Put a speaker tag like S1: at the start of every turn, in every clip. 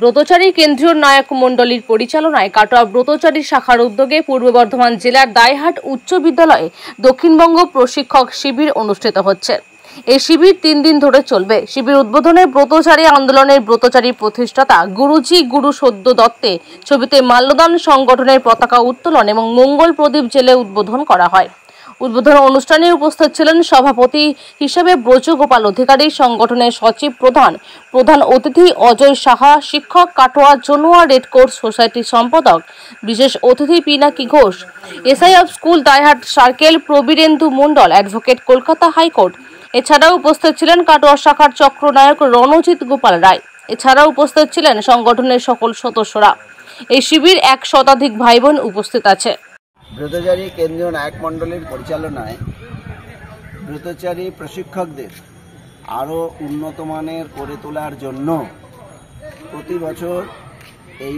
S1: ব্রতচারী কেন্দ্রীয় নায়ক মণ্ডলীর পরিচালনায় কাটোয়া ব্রতচারী শাখার উদ্যোগে পূর্ব বর্ধমান জেলার দাইহাট উচ্চ বিদ্যালয়ে দক্ষিণবঙ্গ প্রশিক্ষক শিবির অনুষ্ঠিত হচ্ছে। এই শিবির 3 দিন ধরে চলবে। শিবির উদ্বোধনে ব্রতচারী আন্দোলনের ব্রতচারী প্রতিষ্ঠাতা গুরুজি গুরু সদ্য দত্তে ছবিতে মাল্যদান সংগঠনের পতাকা উত্তোলন এবং মঙ্গল প্রদীপ জেলে উদ্বোধন করা হয়। উদ্বোধন অনুষ্ঠানে উপস্থিত ছিলেন সভাপতি হিসেবে ব্রজগোপাল অধিকারী, সংগঠনের সচিব প্রধান অতিথি অজয় সাহা, শিক্ষক কাটোয়া জনুয়া রেড ক্রস সোসাইটির সম্পাদক বিশেষ অতিথি Pinaki Ghosh, SI of school দাইহাট circle Prabirendu Mondal, advocate Kolkata high court. এছাড়াও উপস্থিত ছিলেন কাটোয়া শাখার চক্রনায়ক রণজিৎ গোপাল রায়। এছাড়াও উপস্থিত ছিলেন সংগঠনের সকল সদস্যরা। এই শিবির 1 শতাধিক ভাই বোন উপস্থিত আছে।
S2: ব্রতচারী কেন্দ্রীয় নায়ক মণ্ডলীর পরিচালনায় ব্রতচারী প্রশিক্ষকদের আরও উন্নত মানের করে তোলার জন্য প্রতি বছর এই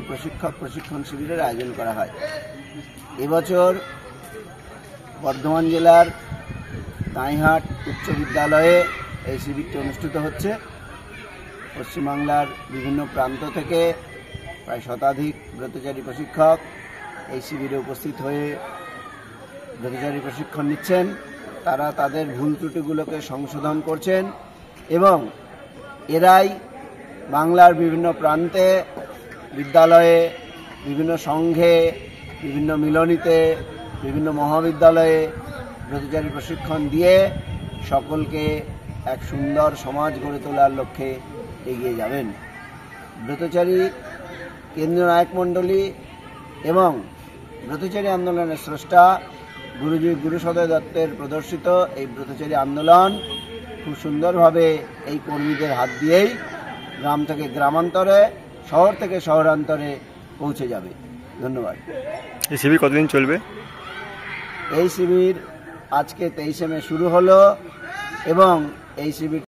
S2: প্রশিক্ষণ শিবিরের আয়োজন করা হয়। এবছর বর্ধমান জেলার দাইহাট উচ্চ বিদ্যালয়ে এই শিবিরটি অনুষ্ঠিত হচ্ছে। পশ্চিমবাংলার বিভিন্ন প্রান্ত থেকে প্রায় শতাধিক ব্রতচারী প্রশিক্ষক এই শিবিরে উপস্থিত হয়ে ব্রতচারী প্রশিক্ষণ নিচ্ছেন। তারা তাদের ভুল ত্রুটিগুলোকে সংশোধন করছেন এবং এরাই বাংলার বিভিন্ন প্রান্তে, বিদ্যালয়ে, বিভিন্ন সংঘে, বিভিন্ন মিলনীতে, বিভিন্ন মহাবিদ্যালয়ে ব্রতচারী প্রশিক্ষণ দিয়ে সকলকে এক সুন্দর সমাজ গড়ে তোলার লক্ষ্যে এগিয়ে যাবেন। ব্রতচারী কেন্দ্রীয় নায়ক মণ্ডলী এবং ব্রতচারী আন্দোলনের স্রষ্টা গুরুজি গুরু সদয় দত্তের প্রদর্শিত এই ব্রতচারী আন্দোলন খুব সুন্দরভাবে এই কর্মীদের হাত দিয়েই গ্রাম থেকে গ্রামান্তরে, শহর থেকে শহরান্তরে পৌঁছে যাবে। ধন্যবাদ।
S3: এই শিবির কতদিন চলবে?
S2: এই শিবির আজকে 23 মে শুরু হলো এবং এই শিবির